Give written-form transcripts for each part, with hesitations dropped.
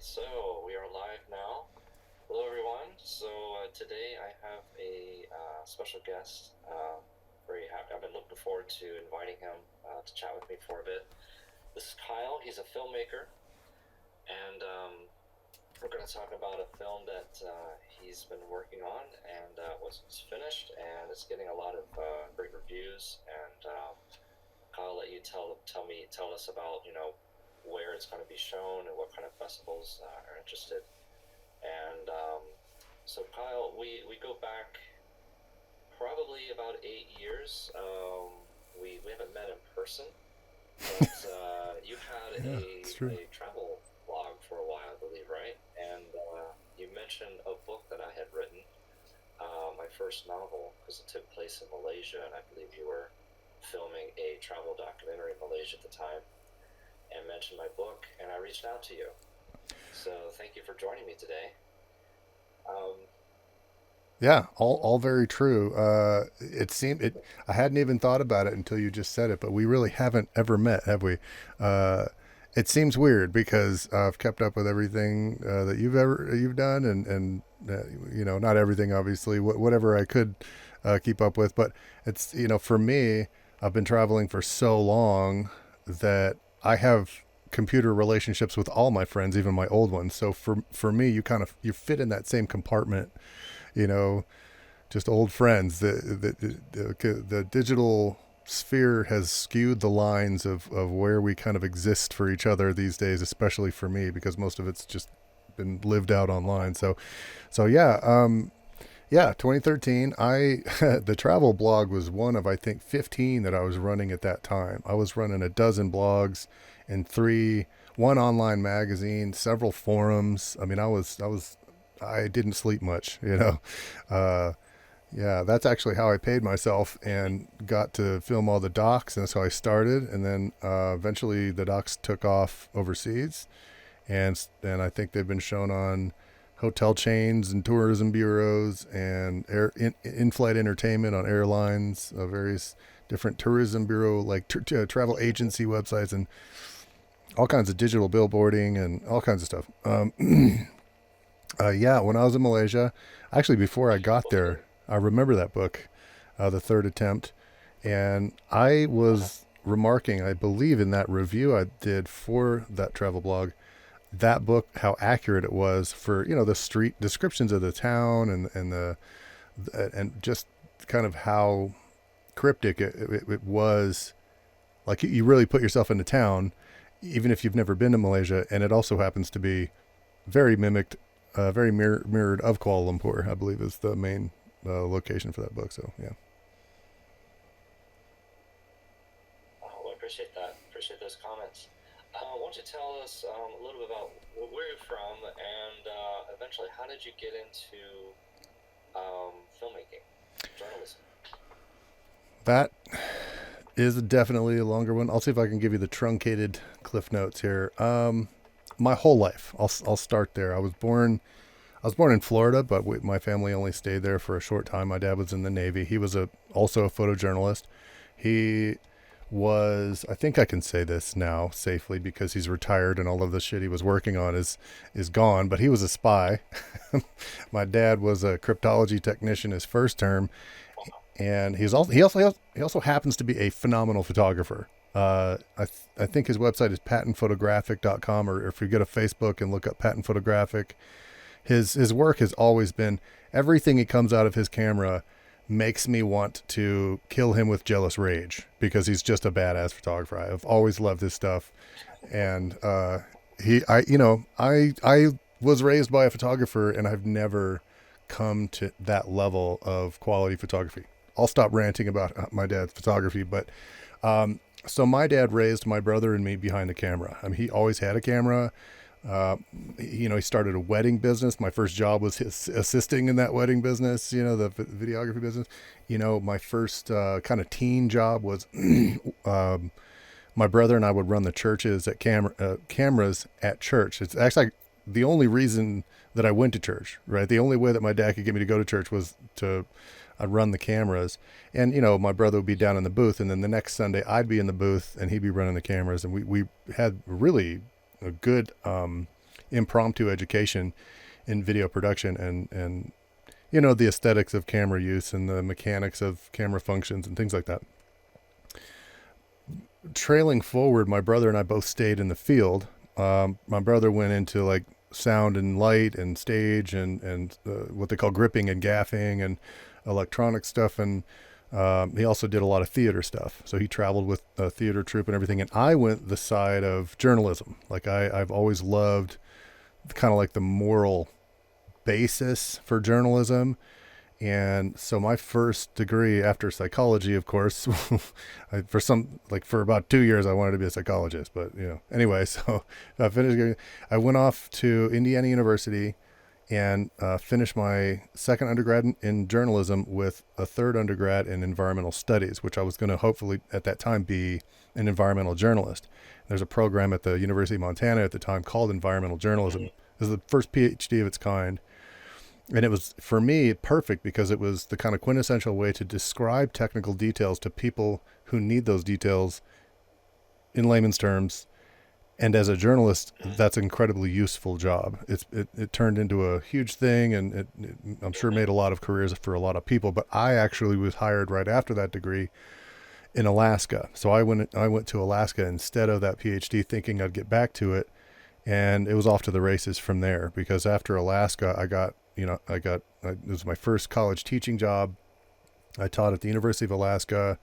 So we are live now. Hello, everyone. Today I have a special guest. Very happy. I've been looking forward to inviting him to chat with me for a bit. This is Kyle. He's a filmmaker, and we're going to talk about a film that he's been working on and was finished, and it's getting a lot of great reviews. And Kyle, let you tell us about where it's going to be shown and what kind of festivals are interested. And so, Kyle, we go back probably about 8 years. We haven't met in person, but you had Yeah, it's true. a travel blog for a while, I believe, right? And you mentioned a book that I had written, my first novel, because it took place in Malaysia, and I believe you were filming a travel documentary in Malaysia at the time, and mentioned my book, and I reached out to you. So thank you for joining me today. Um, Yeah, all very true. It seemed it. I hadn't even thought about it until you just said it, but we really haven't ever met, have we? Uh, it seems weird because I've kept up with everything that you've done, and not everything, obviously, whatever I could keep up with. But it's for me, I've been traveling for so long that I have computer relationships with all my friends, even my old ones. So for me, you fit in that same compartment, you know, just old friends. The digital sphere has skewed the lines of where we kind of exist for each other these days, especially for me, because most of it's just been lived out online. So yeah, 2013. The travel blog was one of I think 15 that I was running at that time. I was running a dozen blogs and one online magazine, several forums. I mean, I didn't sleep much, you know. Uh, yeah, that's actually how I paid myself and got to film all the docs, and so I started, and then eventually the docs took off overseas, and I think they've been shown on hotel chains and tourism bureaus and in-flight entertainment on airlines, various different tourism bureau like travel agency websites, and all kinds of digital billboarding and all kinds of stuff. Yeah, when I was in Malaysia, actually before I got well, there, I remember that book, The Third Attempt, and I uh-huh. was remarking, I believe in that review I did for that travel blog, that book, how accurate it was for the street descriptions of the town and just kind of how cryptic it was. Like you really put yourself into town, even if you've never been to Malaysia, and it also happens to be very mimicked, mirrored of Kuala Lumpur. I believe is the main location for that book. So yeah. Well, I appreciate that. Appreciate those comments. Why don't you tell us a little bit about where you're from, and eventually, how did you get into filmmaking, journalism? That is definitely a longer one. I'll see if I can give you the truncated cliff notes here. My whole life, I'll start there. I was born in Florida, but my family only stayed there for a short time. My dad was in the Navy. He was also a photojournalist. He was, I think I can say this now safely because he's retired and all of the shit he was working on is gone, but he was a spy. My dad was a cryptology technician his first term, and he also happens to be a phenomenal photographer. I think his website is patentphotographic.com, or if you go to Facebook and look up Patent Photographic, his work has always been, everything he comes out of his camera makes me want to kill him with jealous rage because he's just a badass photographer. I've always loved his stuff, and he I you know I was raised by a photographer, and I've never come to that level of quality photography. I'll stop ranting about my dad's photography, but so my dad raised my brother and me behind the camera. I mean, he always had a camera. Uh, he started a wedding business. My first job was assisting in that wedding business, the videography business. My first kind of teen job was um, my brother and I would run the churches at cameras at church. It's actually the only reason that I went to church, right? The only way that my dad could get me to go to church was to run the cameras. And, my brother would be down in the booth. And then the next Sunday, I'd be in the booth and he'd be running the cameras. And we had really a good impromptu education in video production and you know, the aesthetics of camera use and the mechanics of camera functions and things like that. Trailing forward, my brother and I both stayed in the field. My brother went into like sound and light and stage and what they call gripping and gaffing and electronic stuff. And he also did a lot of theater stuff. So he traveled with a theater troupe and everything. And I went the side of journalism. Like I've always loved kind of like the moral basis for journalism. And so my first degree after psychology, of course, for about 2 years, I wanted to be a psychologist, but you know, anyway, so I finished, I went off to Indiana University and finished my second undergrad in journalism with a third undergrad in environmental studies, which I was going to hopefully at that time be an environmental journalist. There's a program at the University of Montana at the time called environmental journalism. It was the first PhD of its kind. And it was, for me, perfect because it was the kind of quintessential way to describe technical details to people who need those details in layman's terms. And as a journalist, that's an incredibly useful job. It turned into a huge thing, and it I'm sure made a lot of careers for a lot of people. But I actually was hired right after that degree in Alaska. So I went to Alaska instead of that PhD, thinking I'd get back to it. And it was off to the races from there, because after Alaska, it was my first college teaching job. I taught at the University of Alaska.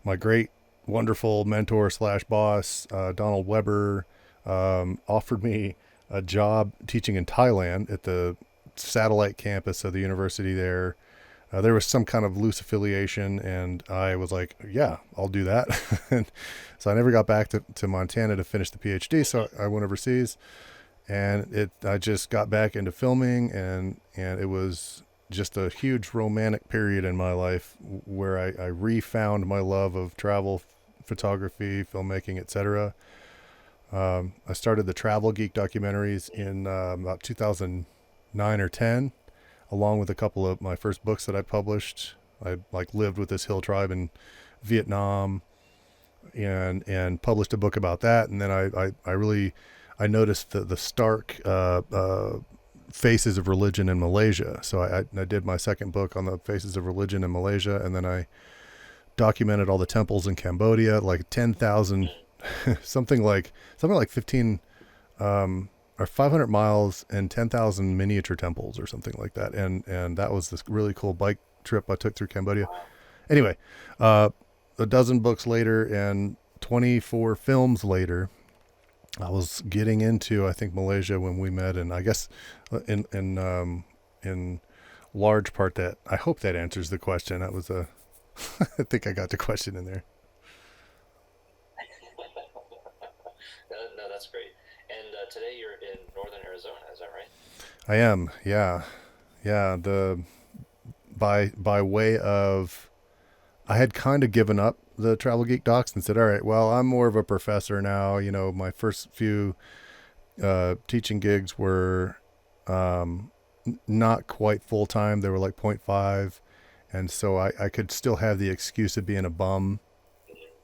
My great, wonderful mentor / boss, Donald Weber, offered me a job teaching in Thailand at the satellite campus of the university there. There was some kind of loose affiliation, and I was like, yeah, I'll do that. And so I never got back to Montana to finish the PhD, so I went overseas. And I just got back into filming, and it was just a huge romantic period in my life where I refound my love of travel, photography, filmmaking, etc. I started the Travel Geek documentaries in about 2009 or 10, along with a couple of my first books that I published. I lived with this hill tribe in Vietnam, and published a book about that. And then I noticed the stark faces of religion in Malaysia. So I did my second book on the faces of religion in Malaysia, and then I documented all the temples in Cambodia, like 10,000, something like 15 or 500 miles and 10,000 miniature temples or something like that. And that was this really cool bike trip I took through Cambodia. Anyway, a dozen books later and 24 films later, I was getting into, I think, Malaysia when we met, and I guess in large part that, I hope that answers the question. That was I think I got the question in there. No, that's great. And today you're in northern Arizona, is that right? I am, yeah. By way of, I had kind of given up the Travel Geek docs and said, all right, well, I'm more of a professor now. You know, my first few teaching gigs were not quite full time. They were like 0.5. And so I could still have the excuse of being a bum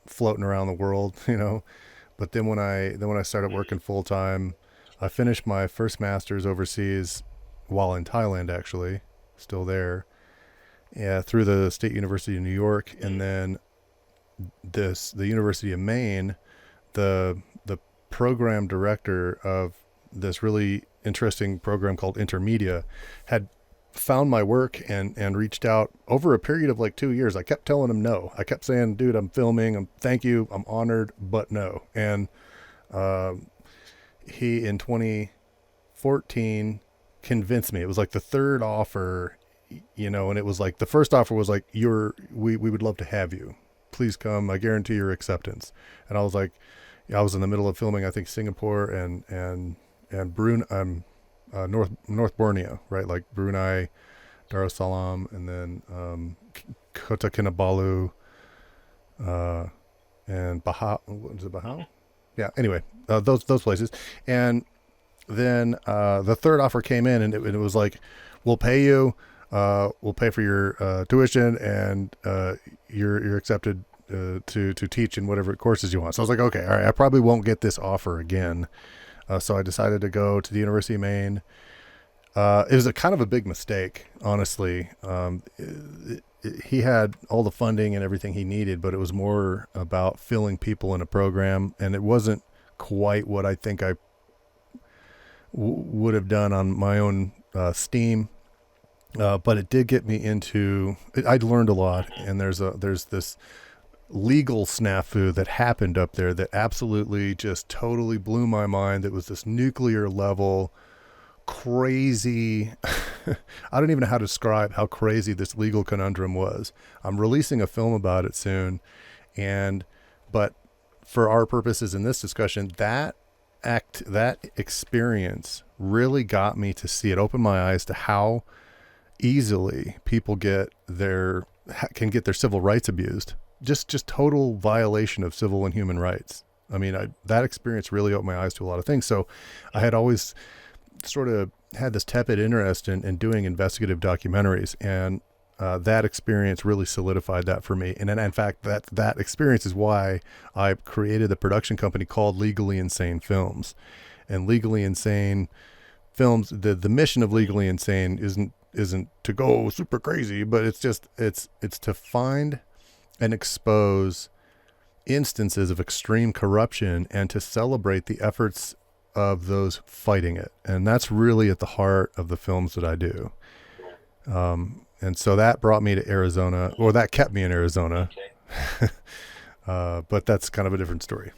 floating around the world, you know. But then when I started working full time, I finished my first master's overseas while in Thailand, actually, still there. Yeah, through the State University of New York, and then the University of Maine, the program director of this really interesting program called Intermedia had found my work and reached out over a period of like 2 years. I kept telling him no. I kept saying, dude, I'm filming. Thank you. I'm honored, but no. And he, in 2014, convinced me. It was like the third offer, you know, and it was like the first offer was like, we would love to have you. Please come. I guarantee your acceptance. And I was like, I was in the middle of filming, I think, Singapore and Brunei, North Borneo, right? Like Brunei, Darussalam, and then Kota Kinabalu, and what was it, Bahau? Yeah. Anyway, those places, and then the third offer came in, and it was like, we'll pay you, we'll pay for your tuition, and you're accepted to teach in whatever courses you want. So I was like, okay, all right, I probably won't get this offer again. So I decided to go to the University of Maine. It was a kind of a big mistake, honestly. He had all the funding and everything he needed, but it was more about filling people in a program, and it wasn't quite what I think I would have done on my own steam. But it did get me into. I'd learned a lot, and there's this legal snafu that happened up there that absolutely just totally blew my mind. That was this nuclear level crazy. I don't even know how to describe how crazy this legal conundrum was. I'm releasing a film about it soon, and but for our purposes in this discussion, that experience really got me to see it. Opened my eyes to how easily people can get their civil rights abused. Just total violation of civil and human rights. I mean, that experience really opened my eyes to a lot of things. So I had always sort of had this tepid interest in doing investigative documentaries, and that experience really solidified that for me. And then, in fact, that experience is why I created the production company called Legally Insane Films. And Legally Insane Films, the mission of Legally Insane isn't to go super crazy, but it's to find and expose instances of extreme corruption and to celebrate the efforts of those fighting it. And that's really at the heart of the films that I do. And so that brought me to Arizona, or that kept me in Arizona. Okay. But that's kind of a different story.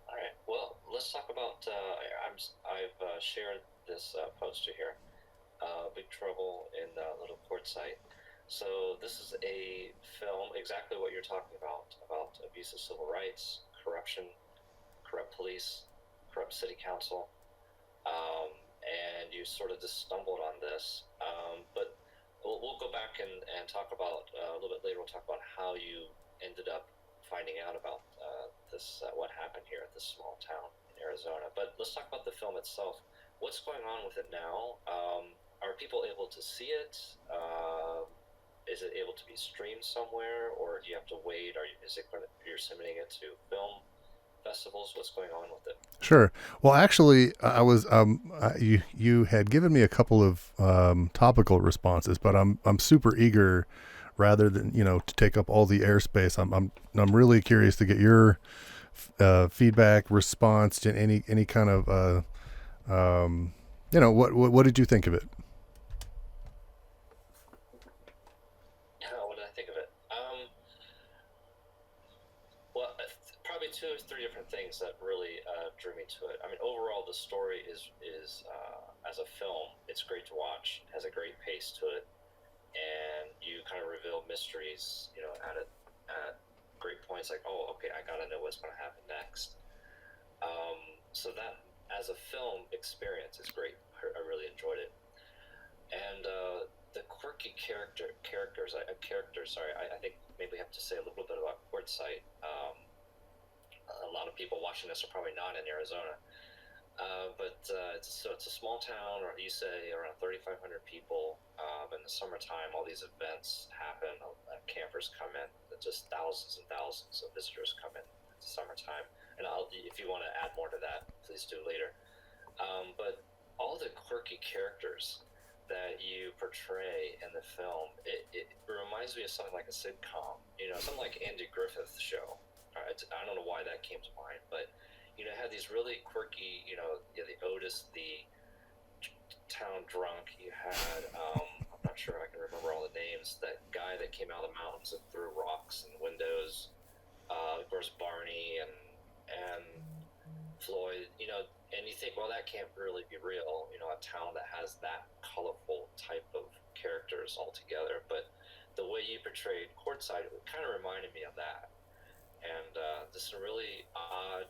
All right. Well, let's talk about. I've shared this poster here, Big Trouble in Little Quartzsite. So this is a film, exactly what you're talking about abuse of civil rights, corruption, corrupt police, corrupt city council, and you sort of just stumbled on this. But we'll go back and talk about a little bit later. We'll talk about how you ended up finding out about what happened here at this small town in Arizona. But let's talk about the film itself. What's going on with it now? Are people able to see it? Is it able to be streamed somewhere, or do you have to wait? You're submitting it to film festivals? What's going on with it? Sure. Well, actually, I was you had given me a couple of topical responses, but I'm super eager, rather than to take up all the airspace. I'm really curious to get your feedback, response to any kind of what did you think of it? What did I think of it? Well, probably two or three different things that really drew me to it. I mean, overall, the story is as a film, it's great to watch. It has a great pace to it, and you kind of reveal mysteries, at great points. Like, oh, okay, I gotta know what's going to happen next. So that, as a film experience, is great. I really enjoyed it, and the quirky characters. Sorry, I think maybe we have to say a little bit about Quartzsite. A lot of people watching this are probably not in Arizona, but it's a small town, or you say around 3,500 people. In the summertime, all these events happen. Campers come in. Just thousands and thousands of visitors come in at the summertime. And if you want to add more to that, please do later. But all the quirky characters that you portray in the film, it reminds me of something like a sitcom. Something like Andy Griffith's show. I don't know why that came to mind, but had these really quirky, the Otis, the town drunk. You had, I'm not sure I can remember all the names. That guy that came out of the mountains and threw rocks and windows. Of course, Barney and Floyd. And you think, well, that can't really be real. A town that has that colorful type of characters all together. But the way you portrayed Quartzsite, it kind of reminded me of that. And just some really odd,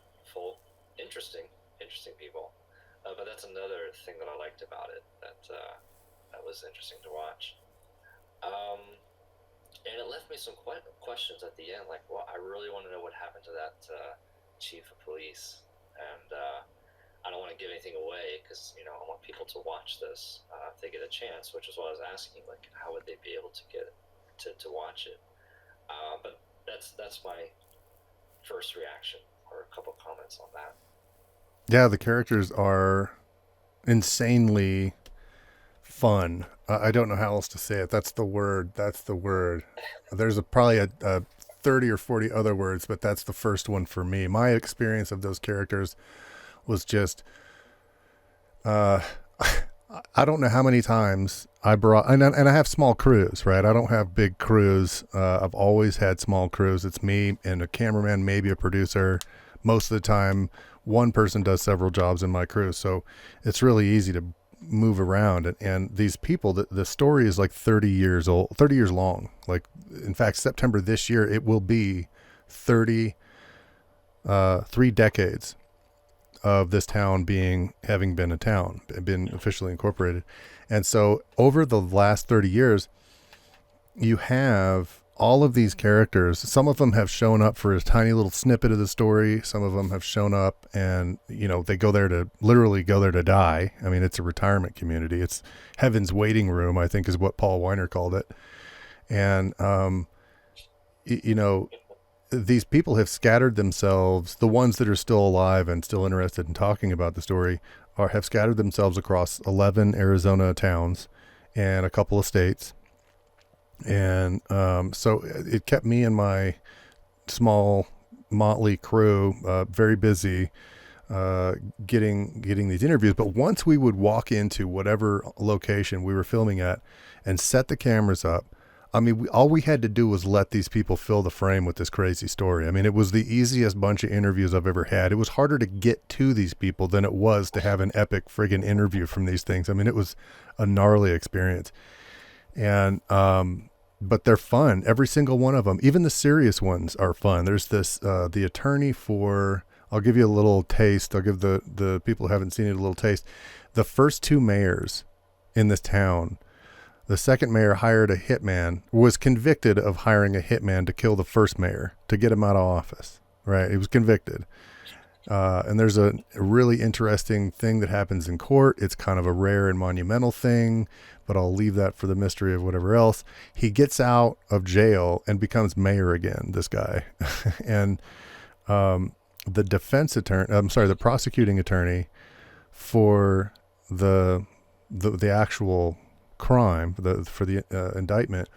interesting people. But that's another thing that I liked about it. That was interesting to watch. And it left me some questions at the end, like, well, I really want to know what happened to that chief of police. And I don't want to give anything away because I want people to watch this if they get a chance, which is what I was asking, like, how would they be able to get to watch it? But that's my first reaction or a couple comments on that. Yeah, the characters are insanely fun. I don't know how else to say it. That's the word. That's the word. There's probably a 30 or 40 other words, but that's the first one for me. My experience of those characters was just, uh, I don't know how many times I brought, and I have small crews, right? I don't have big crews. I've always had small crews. It's me and a cameraman, maybe a producer. Most of the time, one person does several jobs in my crew. So it's really easy to move around. And these people, the story is like 30 years old, 30 years long. Like, in fact, September this year, it will be 3 decades of this town having been a town, been officially incorporated. And so over the last 30 years, you have all of these characters. Some of them have shown up for a tiny little snippet of the story. Some of them have shown up and, they literally go there to die. I mean, it's a retirement community. It's heaven's waiting room, I think is what Paul Weiner called it. And, these people have scattered themselves. The ones that are still alive and still interested in talking about the story have scattered themselves across 11 Arizona towns and a couple of states. And so it kept me and my small motley crew very busy getting these interviews. But once we would walk into whatever location we were filming at and set the cameras up, I mean, all we had to do was let these people fill the frame with this crazy story. I mean, it was the easiest bunch of interviews I've ever had. It was harder to get to these people than it was to have an epic friggin' interview from these things. I mean, it was a gnarly experience. And, but they're fun. Every single one of them, even the serious ones are fun. There's this, the attorney for, I'll give you a little taste. I'll give the people who haven't seen it a little taste. The first 2 mayors in this town, the second mayor hired a hitman, was convicted of hiring a hitman to kill the first mayor, to get him out of office, right? He was convicted. And there's a really interesting thing that happens in court. It's kind of a rare and monumental thing, but I'll leave that for the mystery of whatever else. He gets out of jail and becomes mayor again, this guy. And the prosecuting attorney for the actual crime, for the indictment,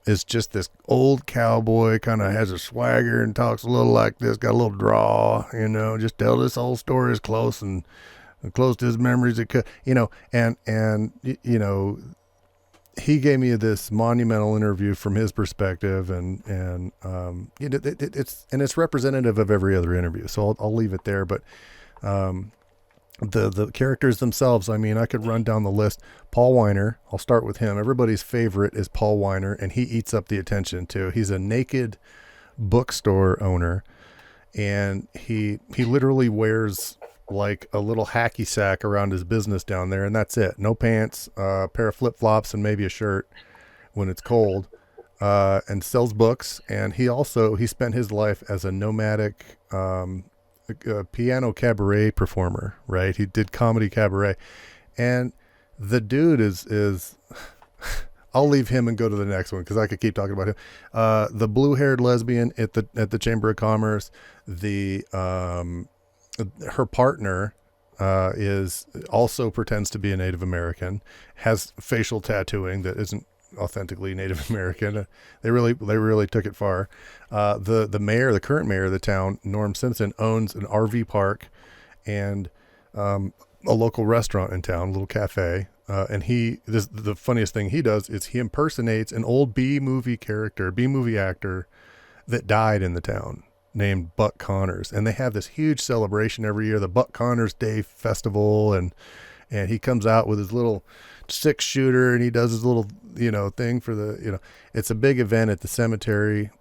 is just this old cowboy, kind of has a swagger and talks a little like this, got a little draw, just tell this whole story as close to his memories as it could, and he gave me this monumental interview from his perspective, and it's representative of every other interview. So I'll leave it there, but the characters themselves, I mean, I could run down the list. Paul Weiner, I'll start with him. Everybody's favorite is Paul Weiner, and he eats up the attention too. He's a naked bookstore owner, and he literally wears like a little hacky sack around his business down there, and that's it. No pants, a pair of flip-flops, and maybe a shirt when it's cold, and sells books. And he spent his life as a nomadic a piano cabaret performer, right? He did comedy cabaret, and the dude is I'll leave him and go to the next one because I could keep talking about him. The blue-haired lesbian at the Chamber of Commerce, her partner is also pretends to be a Native American, has facial tattooing that isn't authentically Native American. They really took it far. The current mayor of the town, Norm Simpson, owns an RV park and a local restaurant in town, a little cafe. And the funniest thing he does is he impersonates an old B movie actor that died in the town, named Buck Connors. And they have this huge celebration every year, the Buck Connors Day Festival, and he comes out with his little 6-shooter and he does his little thing for it's a big event at the cemetery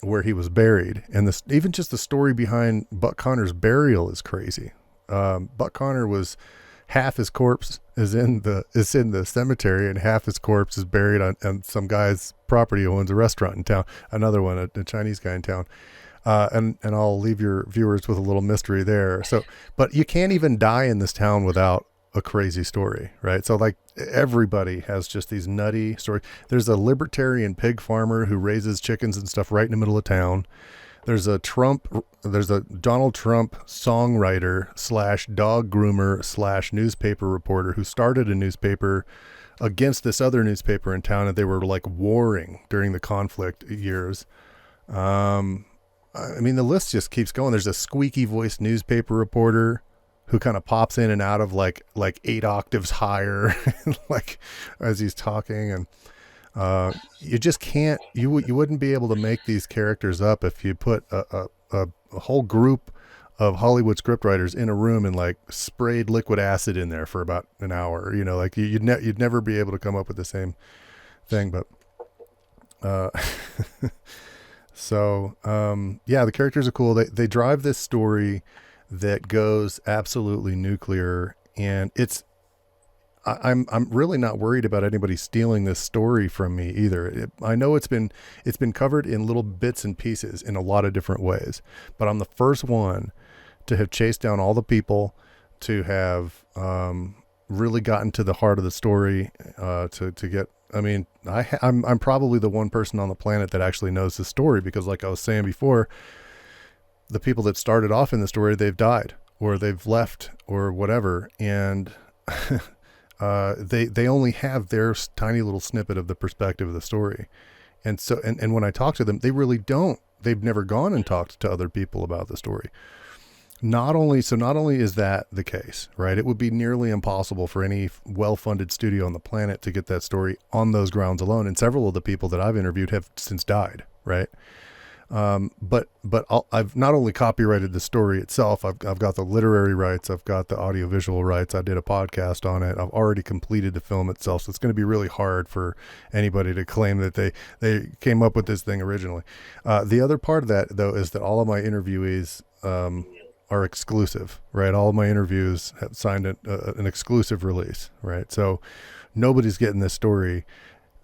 where he was buried. And even just the story behind Buck Connors' burial is crazy. Buck Connor was, half his corpse is in the cemetery and half his corpse is buried on some guy's property who owns a restaurant in town, another one, a Chinese guy in town. And I'll leave your viewers with a little mystery there. So, but you can't even die in this town without a crazy story, right? So like everybody has just these nutty stories. There's a libertarian pig farmer who raises chickens and stuff right in the middle of town. there's a Donald Trump songwriter slash dog groomer slash newspaper reporter who started a newspaper against this other newspaper in town, and they were like warring during the conflict years. I mean, the list just keeps going. There's a squeaky voiced newspaper reporter who kind of pops in and out of like 8 octaves higher, like as he's talking. And you just can't, you wouldn't be able to make these characters up if you put a whole group of Hollywood scriptwriters in a room and like sprayed liquid acid in there for about an hour. You know, like you'd never be able to come up with the same thing. But so yeah, the characters are cool. They drive this story that goes absolutely nuclear, and I'm really not worried about anybody stealing this story from me either. I know it's been covered in little bits and pieces in a lot of different ways, but I'm the first one to have chased down all the people, to have really gotten to the heart of the story, to get. I mean, I'm probably the one person on the planet that actually knows the story, because like I was saying before, the people that started off in the story, they've died or they've left or whatever. And they only have their tiny little snippet of the perspective of the story. And so, and when I talk to them, they really don't, they've never gone and talked to other people about the story. Not only is that the case, right? It would be nearly impossible for any well-funded studio on the planet to get that story on those grounds alone. And several of the people that I've interviewed have since died, right? But I've not only copyrighted the story itself, I've got the literary rights, I've got the audiovisual rights. I did a podcast on it. I've already completed the film itself. So it's going to be really hard for anybody to claim that they came up with this thing originally. The other part of that though, is that all of my interviewees, are exclusive, right? All of my interviews have signed an exclusive release, right? So nobody's getting this story.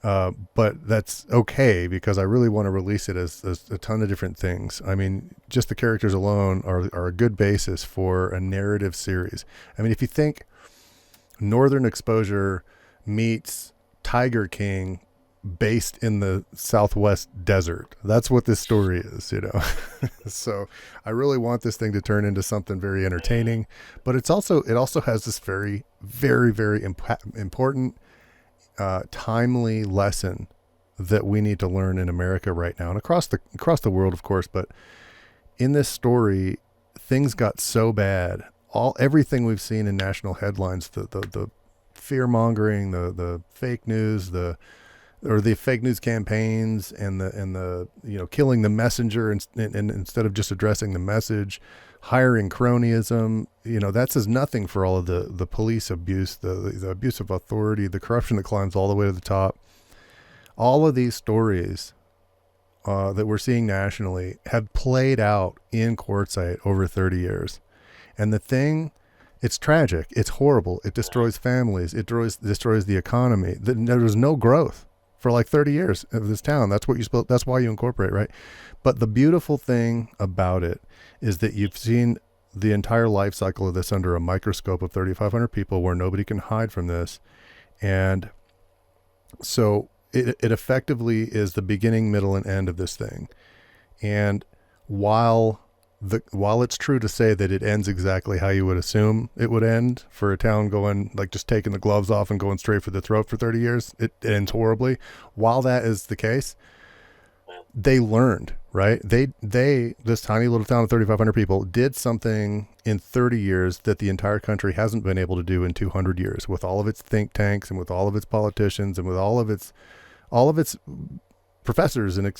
But that's okay, because I really want to release it as a ton of different things. I mean, just the characters alone are a good basis for a narrative series. I mean, if you think Northern Exposure meets Tiger King based in the Southwest desert, that's what this story is, you know? So I really want this thing to turn into something very entertaining, but it also has this very, very, very important, timely lesson that we need to learn in America right now and across the world, of course. But in this story, things got so bad. Everything we've seen in national headlines, the fear mongering, the fake news, the fake news campaigns, and the killing the messenger and instead of just addressing the message, hiring cronyism, that says nothing for all of the police abuse, the abuse of authority, the corruption that climbs all the way to the top. All of these stories that we're seeing nationally have played out in Quartzsite over 30 years. And it's tragic. It's horrible. It destroys families. It destroys the economy. There was no growth for like 30 years of this town. That's why you incorporate, right? But the beautiful thing about it is that you've seen the entire life cycle of this under a microscope of 3,500 people, where nobody can hide from this. And so it effectively is the beginning, middle, and end of this thing. And while it's true to say that it ends exactly how you would assume it would end for a town going, like just taking the gloves off and going straight for the throat for 30 years, it ends horribly. While that is the case, they learned, right? This tiny little town of 3,500 people did something in 30 years that the entire country hasn't been able to do in 200 years, with all of its think tanks and with all of its politicians and with all of its professors and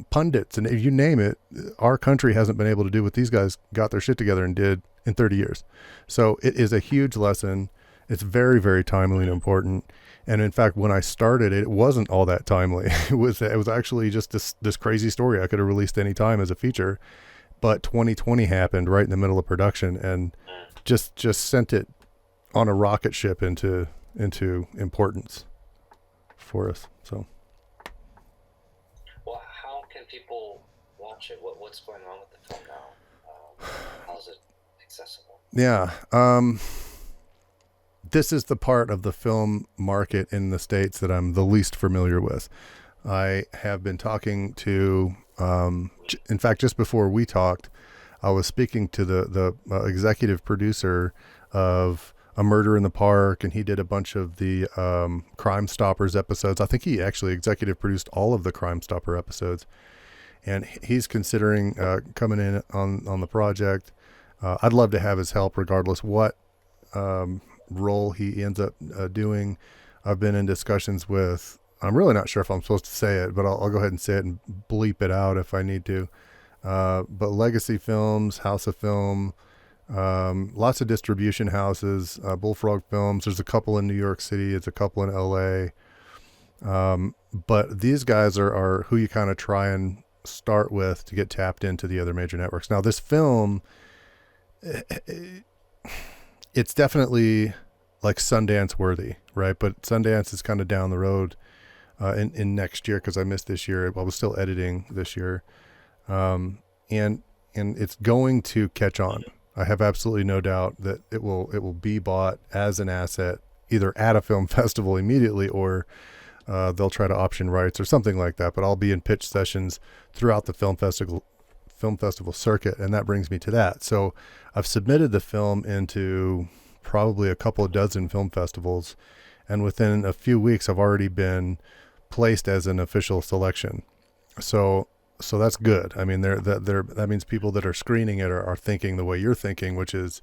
pundits and you name it. Our country hasn't been able to do what these guys got their shit together and did in 30 years. So it is a huge lesson. It's very, very timely and important. And in fact, when I started, it wasn't all that timely. It was actually just this crazy story I could have released any time as a feature, but 2020 happened right in the middle of production and just sent it on a rocket ship into importance for us. So. Well, how can people watch it? What's going on with the film now? How is it accessible? Yeah. This is the part of the film market in the States that I'm the least familiar with. I have been talking to In fact, just before we talked, I was speaking to the executive producer of A Murder in the Park, and he did a bunch of the Crime Stoppers episodes. I think he actually executive produced all of the Crime Stopper episodes, and he's considering coming in on the project. I'd love to have his help, regardless what role he ends up doing. I've been in discussions with. I'm really not sure if I'm supposed to say it, but I'll go ahead and say it and bleep it out if I need to. But Legacy Films, House of Film, lots of distribution houses, Bullfrog Films. There's a couple in New York City. It's a couple in LA. But these guys are who you kind of try and start with to get tapped into the other major networks. Now, this film, it's definitely like Sundance worthy, right? But Sundance is kind of down the road in next year because I missed this year. I was still editing this year. And it's going to catch on. I have absolutely no doubt that it will be bought as an asset either at a film festival immediately or they'll try to option rights or something like that. But I'll be in pitch sessions throughout the film festival circuit, and that brings me to that. So I've submitted the film into probably a couple of dozen film festivals, and within a few weeks I've already been placed as an official selection. So that's good. I mean, that means people that are screening it are thinking the way you're thinking, which is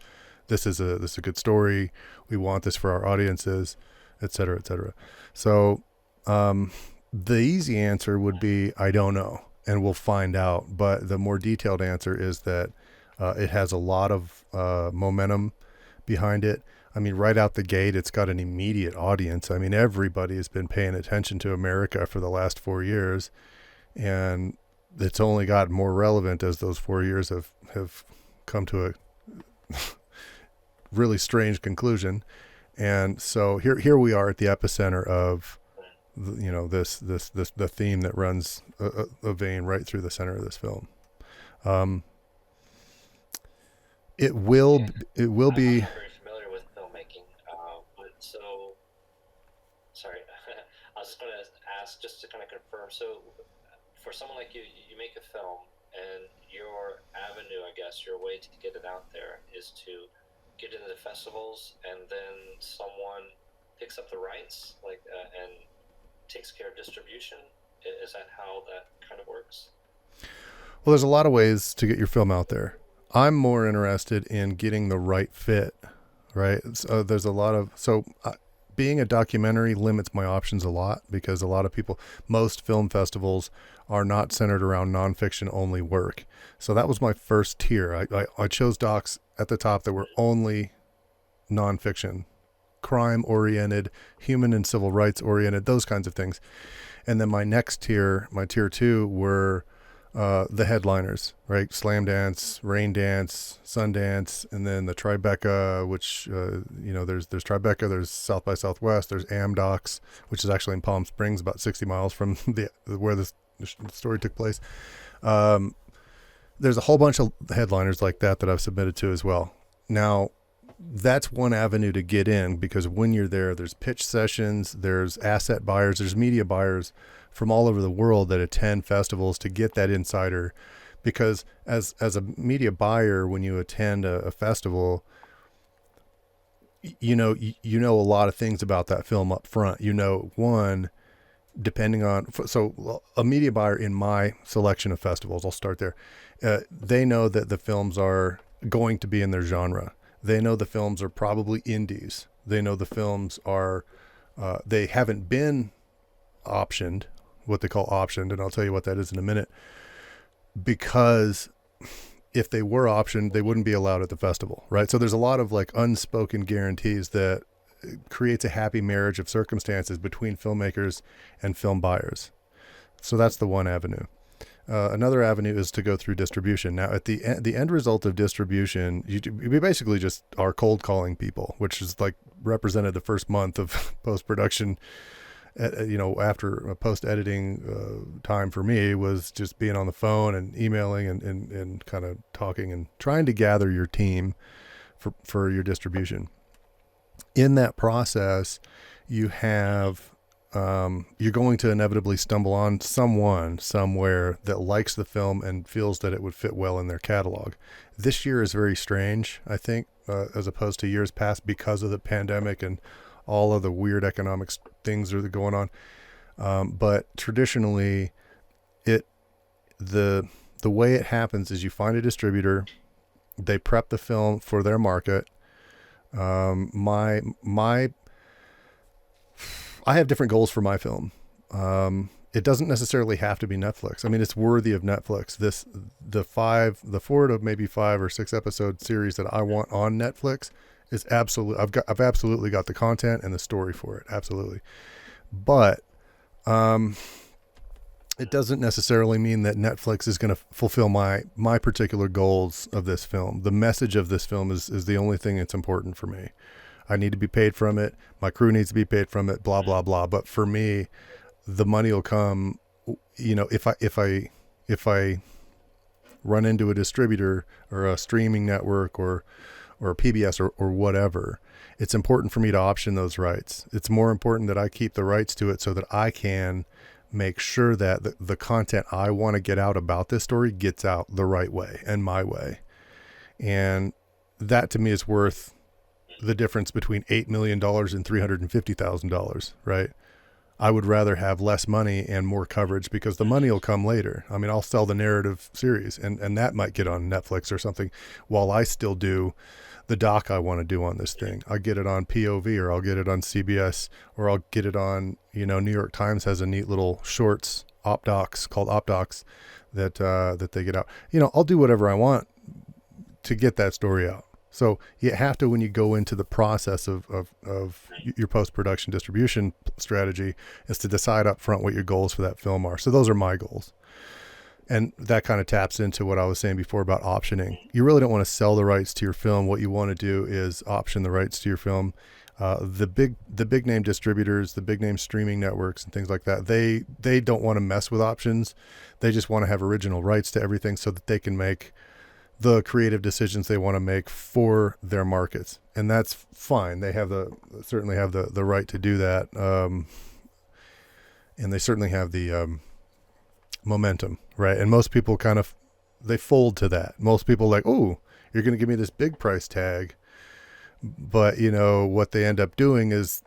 this is a good story. We want this for our audiences, et cetera, et cetera. So the easy answer would be, I don't know, and we'll find out. But the more detailed answer is that it has a lot of momentum behind it. I mean, right out the gate, it's got an immediate audience. I mean, everybody has been paying attention to America for the last 4 years, and it's only got more relevant as those 4 years have come to a really strange conclusion. And so here we are at the epicenter of the theme that runs a vein right through the center of this film. It will be. I'm not very familiar with filmmaking, but so sorry. I was just going to ask just to kind of confirm. So, for someone like you, you make a film, and your avenue, I guess, your way to get it out there is to get into the festivals, and then someone picks up the rights, and takes care of distribution. Is that how that kind of works? Well, there's a lot of ways to get your film out there. I'm more interested in getting the right fit, right? So there's a lot of, being a documentary limits my options a lot because a lot of people, most film festivals are not centered around nonfiction only work. So that was my first tier. I chose docs at the top that were only nonfiction, crime oriented, human and civil rights oriented, those kinds of things. And then my next tier, my tier 2, were the headliners, right? Slamdance, Raindance, Sundance, and then the Tribeca, which there's Tribeca, there's South by Southwest, there's Amdocs, which is actually in Palm Springs, about 60 miles from where the story took place. There's a whole bunch of headliners like that I've submitted to as well. Now, that's one avenue to get in because when you're there, there's pitch sessions, there's asset buyers, there's media buyers from all over the world that attend festivals to get that insider. Because as a media buyer, when you attend a festival, you know a lot of things about that film up front. One, depending on, so a media buyer in my selection of festivals, I'll start there. They know that the films are going to be in their genre. They know the films are probably indies. They know the films are, they haven't been optioned, what they call optioned, and I'll tell you what that is in a minute. Because if they were optioned, they wouldn't be allowed at the festival, right? So there's a lot of like unspoken guarantees that creates a happy marriage of circumstances between filmmakers and film buyers. So that's the one avenue. Another avenue is to go through distribution. Now, at the end result of distribution, we basically just are cold calling people, which is like represented the first month of post-production. After post editing time for me was just being on the phone and emailing and kind of talking and trying to gather your team for your distribution. In that process, you have you're going to inevitably stumble on someone somewhere that likes the film and feels that it would fit well in their catalog. This year is very strange, I think, as opposed to years past because of the pandemic and all of the weird economic things that are going on. But traditionally, it the way it happens is you find a distributor, they prep the film for their market. My I have different goals for my film. It doesn't necessarily have to be Netflix. I mean, it's worthy of Netflix. The 4 to maybe 5 or 6 episode series that I want on Netflix is absolutely, I've absolutely got the content and the story for it. Absolutely. But, it doesn't necessarily mean that Netflix is going to fulfill my particular goals of this film. The message of this film is the only thing that's important for me. I need to be paid from it. My crew needs to be paid from it, blah, blah, blah. But for me, the money will come, if I run into a distributor or a streaming network or a PBS or whatever, it's important for me to option those rights. It's more important that I keep the rights to it so that I can make sure that the content I want to get out about this story gets out the right way and my way. And that to me is worth the difference between $8 million and $350,000, right? I would rather have less money and more coverage because the money will come later. I mean, I'll sell the narrative series and that might get on Netflix or something while I still do the doc I want to do on this thing. I'll get it on POV or I'll get it on CBS or I'll get it on, New York Times has a neat little shorts op docs called op docs that they get out. I'll do whatever I want to get that story out. So you have to, when you go into the process of your post-production distribution strategy, is to decide up front what your goals for that film are. So those are my goals. And that kind of taps into what I was saying before about optioning. You really don't want to sell the rights to your film. What you want to do is option the rights to your film. The big name distributors, the big name streaming networks and things like that, they don't want to mess with options. They just want to have original rights to everything so that they can make the creative decisions they want to make for their markets. And that's fine. They certainly have the right to do that. And they certainly have the momentum, right? And most people they fold to that. Most people like, oh, you're going to give me this big price tag. But, what they end up doing is,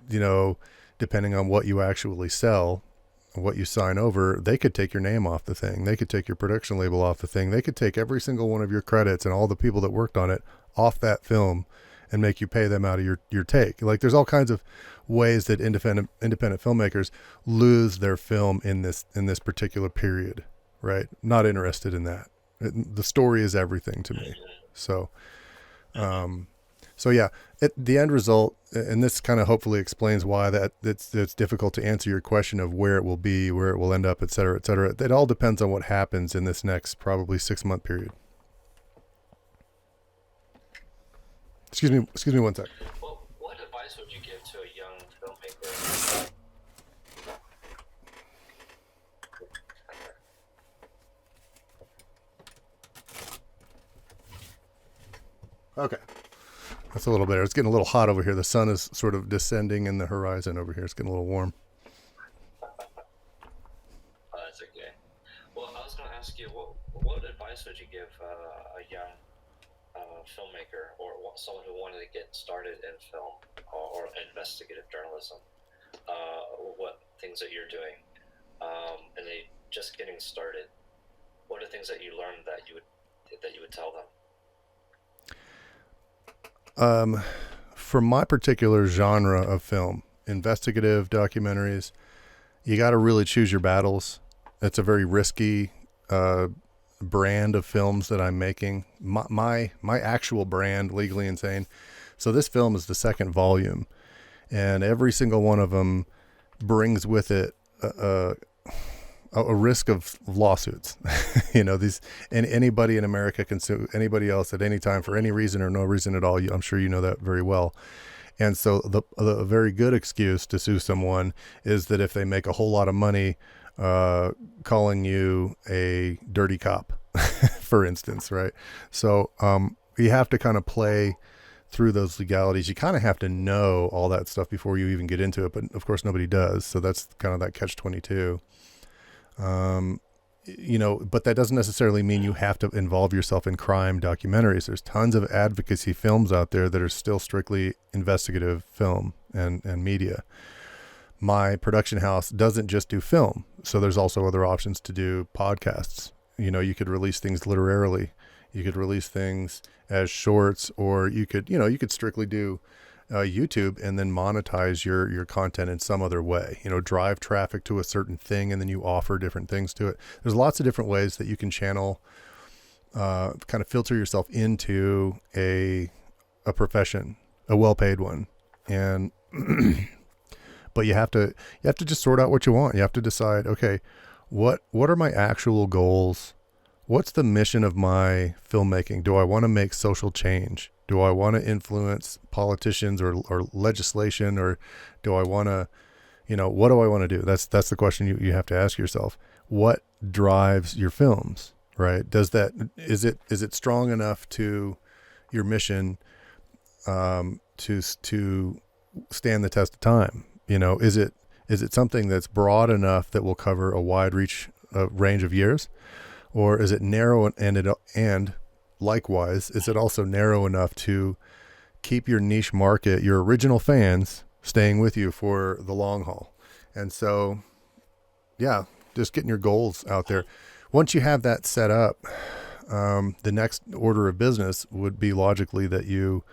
depending on what you actually sell, what you sign over, they could take your name off the thing. They could take your production label off the thing. They could take every single one of your credits and all the people that worked on it off that film and make you pay them out of your take. Like there's all kinds of ways that independent filmmakers lose their film in this particular period, right? Not interested in that. The story is everything to me. So yeah, the end result, and this kind of hopefully explains why it's difficult to answer your question of where it will be, where it will end up, et cetera, et cetera. It all depends on what happens in this next probably 6-month period. Excuse me 1 sec. Well, what advice would you give to a young filmmaker? Okay. That's a little better. It's getting a little hot over here. The sun is sort of descending in the horizon over here. It's getting a little warm. That's okay. Well, I was going to ask you, what advice would you give a young filmmaker or someone who wanted to get started in film or investigative journalism? What things that you're doing, and they just getting started? What are things that you learned that you would tell them? For my particular genre of film, investigative documentaries, you got to really choose your battles. It's a very risky brand of films that I'm making. My actual brand, Legally Insane. So this film is the second volume, and every single one of them brings with it a risk of lawsuits. Anybody in America can sue anybody else at any time for any reason or no reason at all. I'm sure you know that very well. And so the very good excuse to sue someone is that if they make a whole lot of money calling you a dirty cop, for instance, right? So you have to kind of play through those legalities. You kind of have to know all that stuff before you even get into it, but of course nobody does. So that's kind of that catch-22. But that doesn't necessarily mean you have to involve yourself in crime documentaries. There's tons of advocacy films out there that are still strictly investigative film and media. My production house doesn't just do film. So there's also other options to do podcasts. You could release things literarily. You could release things as shorts, or you could strictly do YouTube and then monetize your content in some other way. Drive traffic to a certain thing and then you offer different things to it. There's lots of different ways that you can channel, kind of filter yourself into a profession, a well-paid one, and but you have to just sort out what you want. You have to decide, okay, what are my actual goals? What's the mission of my filmmaking? Do I want to make social change? Do I want to influence politicians or legislation, or do I want to, what do I want to do? That's the question you have to ask yourself. What drives your films, right? Is it strong enough to your mission, to stand the test of time? Is it something that's broad enough that will cover a wide range of years, or is it narrow and likewise, is it also narrow enough to keep your niche market, your original fans, staying with you for the long haul? And so, yeah, just getting your goals out there. Once you have that set up, the next order of business would be logically that you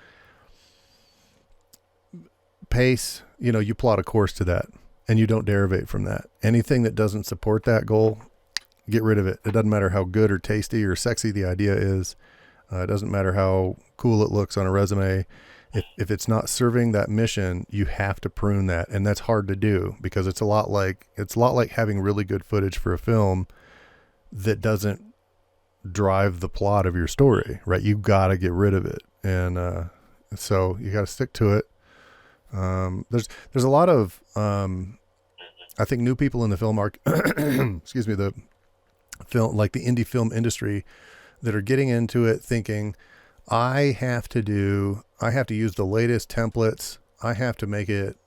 pace, you plot a course to that and you don't derivate from that. Anything that doesn't support that goal, get rid of it. It doesn't matter how good or tasty or sexy the idea is. It doesn't matter how cool it looks on a resume. If it's not serving that mission, you have to prune that. And that's hard to do because it's a lot like having really good footage for a film that doesn't drive the plot of your story, right? You got to get rid of it. And so you got to stick to it. There's a lot of, I think, new people in the film excuse me, the film, like the indie film industry, that are getting into it thinking, I have to use the latest templates. I have to make it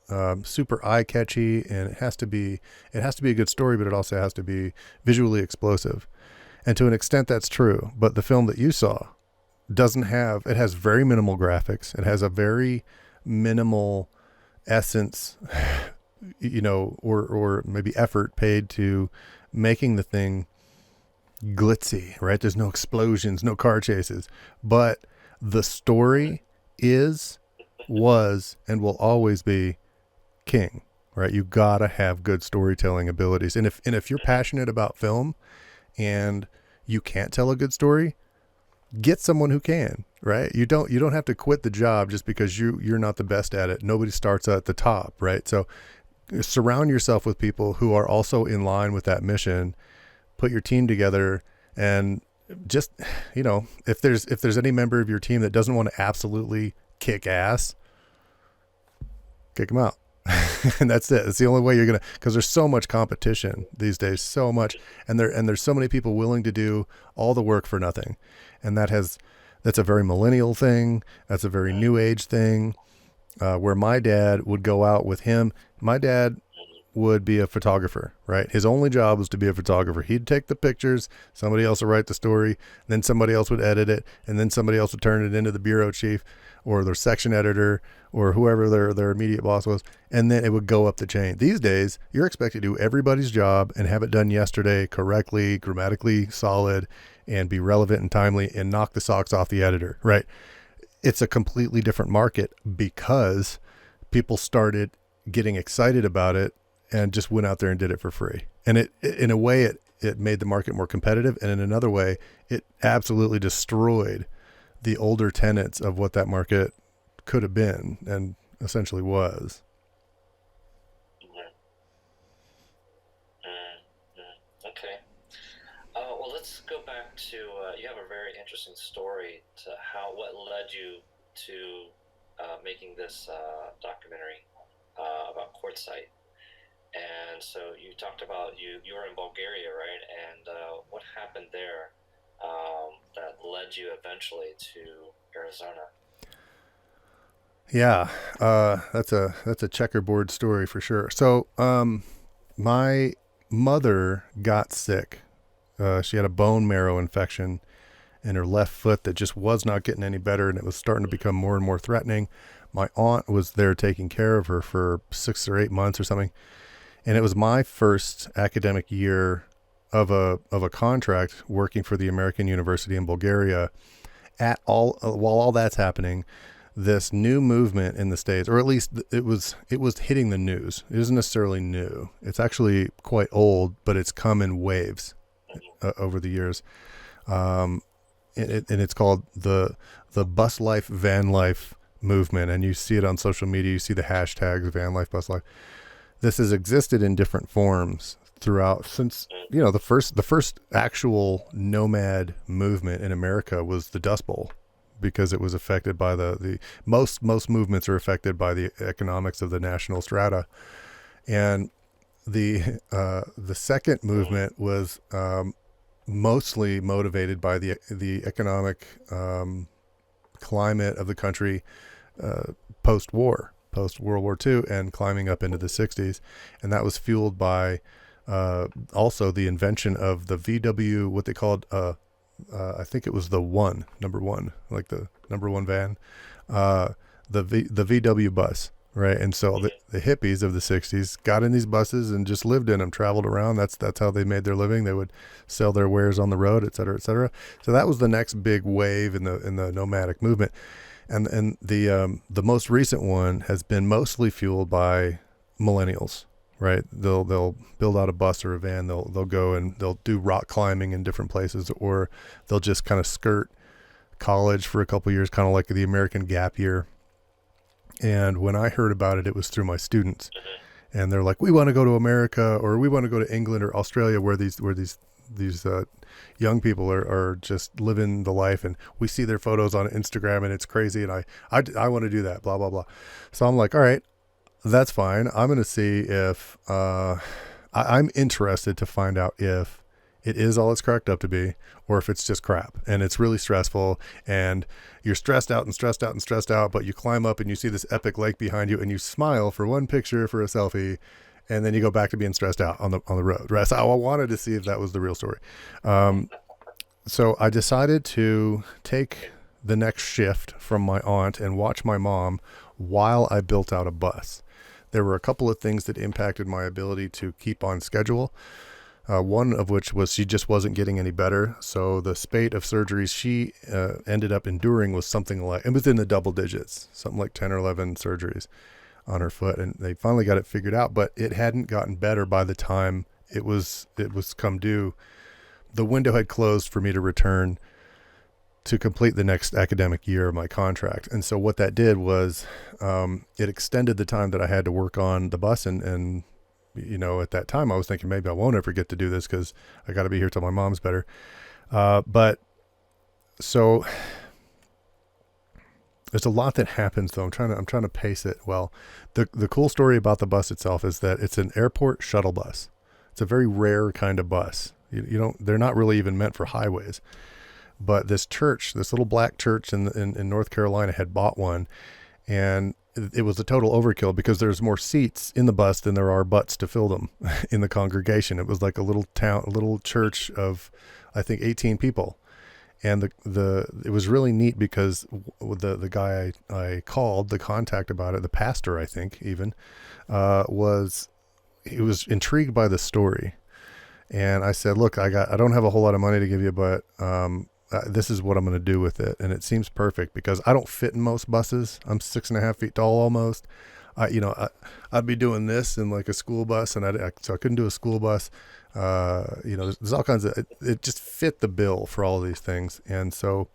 super eye catchy, and it has to be a good story, but it also has to be visually explosive. And to an extent that's true, but the film that you saw it has very minimal graphics. It has a very minimal essence, or maybe effort paid to making the thing glitzy, right? There's no explosions, no car chases, but the story was, and will always be king, right? You gotta have good storytelling abilities. And if you're passionate about film and you can't tell a good story, get someone who can, right? You don't have to quit the job just because you're not the best at it. Nobody starts at the top, right? So surround yourself with people who are also in line with that mission. Put your team together, and just, if there's any member of your team that doesn't want to absolutely kick ass, kick them out. And that's it. It's the only way because there's so much competition these days, so much, and there's so many people willing to do all the work for nothing. And that's a very millennial thing. That's a very new age thing, where my dad would go out with him. My dad would be a photographer, right? His only job was to be a photographer. He'd take the pictures, somebody else would write the story, then somebody else would edit it, and then somebody else would turn it into the bureau chief or their section editor or whoever their immediate boss was, and then it would go up the chain. These days, you're expected to do everybody's job and have it done yesterday correctly, grammatically solid, and be relevant and timely, and knock the socks off the editor, right? It's a completely different market because people started getting excited about it and just went out there and did it for free. And it in a way, it made the market more competitive. And in another way, it absolutely destroyed the older tenets of what that market could have been and essentially was. Okay. Well, let's go back to, you have a very interesting story to what led you to making this documentary about Quartzsite. And so you talked about you were in Bulgaria, right? And what happened there that led you eventually to Arizona? Yeah, that's a checkerboard story for sure. So, my mother got sick. She had a bone marrow infection in her left foot that just was not getting any better, and it was starting to become more and more threatening. My aunt was there taking care of her for 6 or 8 months or something, and it was my first academic year of a contract working for the American University in Bulgaria. At all while all that's happening, this new movement in the states, or at least it was hitting the news. It isn't necessarily new. It's actually quite old, but it's come in waves over the years. Um, and it's called the bus life van life movement, and you see it on social media. You see the hashtags van life bus life. This has existed in different forms throughout since the first actual nomad movement in America was the Dust Bowl, because it was affected by the most movements are affected by the economics of the national strata. And the second movement was mostly motivated by the economic climate of the country, post World War II, and climbing up into the 60s. And that was fueled by also the invention of the VW, what they called, I think it was the number one, like the number one van, the VW bus, right? And so the hippies of the 60s got in these buses and just lived in them, traveled around. That's how they made their living. They would sell their wares on the road, et cetera, et cetera. So that was the next big wave in the nomadic movement. And the most recent one has been mostly fueled by millennials, right? They'll build out a bus or a van. They'll go and they'll do rock climbing in different places, or they'll just kind of skirt college for a couple of years, kind of like the American gap year. And when I heard about it, it was through my students, and they're like, "We want to go to America, or we want to go to England or Australia, where these young people are just living the life, and we see their photos on Instagram, and it's crazy, and I want to do that, blah blah blah." So I'm like, all right, that's fine. I'm going to see if I'm interested to find out if it is all it's cracked up to be, or if it's just crap and it's really stressful, and you're stressed out and stressed out and stressed out, but you climb up and you see this epic lake behind you and you smile for one picture for a selfie, and then you go back to being stressed out on the road, right? So I wanted to see if that was the real story. So I decided to take the next shift from my aunt and watch my mom while I built out a bus. There were a couple of things that impacted my ability to keep on schedule. One of which was she just wasn't getting any better. So the spate of surgeries she ended up enduring was something like, it was in the double digits, something like 10 or 11 surgeries on her foot. And they finally got it figured out, but it hadn't gotten better by the time it was come due. The window had closed for me to return to complete the next academic year of my contract. And so what that did was it extended the time that I had to work on the bus. And at that time I was thinking maybe I won't ever get to do this because I got to be here till my mom's better. But so there's a lot that happens though. I'm trying to pace it well. The cool story about the bus itself is that it's an airport shuttle bus. It's a very rare kind of bus. They're not really even meant for highways. But this little black church in North Carolina had bought one, and it was a total overkill because there's more seats in the bus than there are butts to fill them in the congregation. It was like a little church of, I think, 18 people. And it was really neat because the guy I called, the contact about it, the pastor, I think even, was intrigued by the story. And I said, look, I don't have a whole lot of money to give you, but this is what I'm going to do with it. And it seems perfect because I don't fit in most buses. I'm 6.5 feet tall almost. I'd be doing this in like a school bus, and so I couldn't do a school bus. There's all kinds of, it just fit the bill for all of these things. And so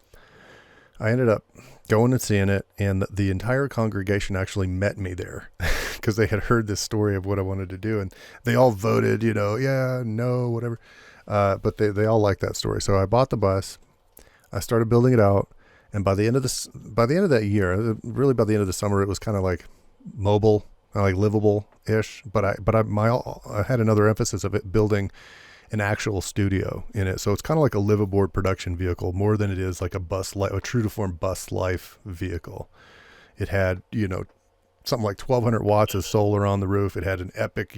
I ended up going and seeing it, and the entire congregation actually met me there because they had heard this story of what I wanted to do, and they all voted, yeah, no, whatever. But they all liked that story. So I bought the bus. I started building it out, and by the end of that year, really by the end of the summer, it was kind of like mobile, like livable-ish. But I had another emphasis of it building an actual studio in it, so it's kind of like a liveaboard production vehicle more than it is like a true to form bus life vehicle. It had, something like 1200 watts of solar on the roof. It had an epic,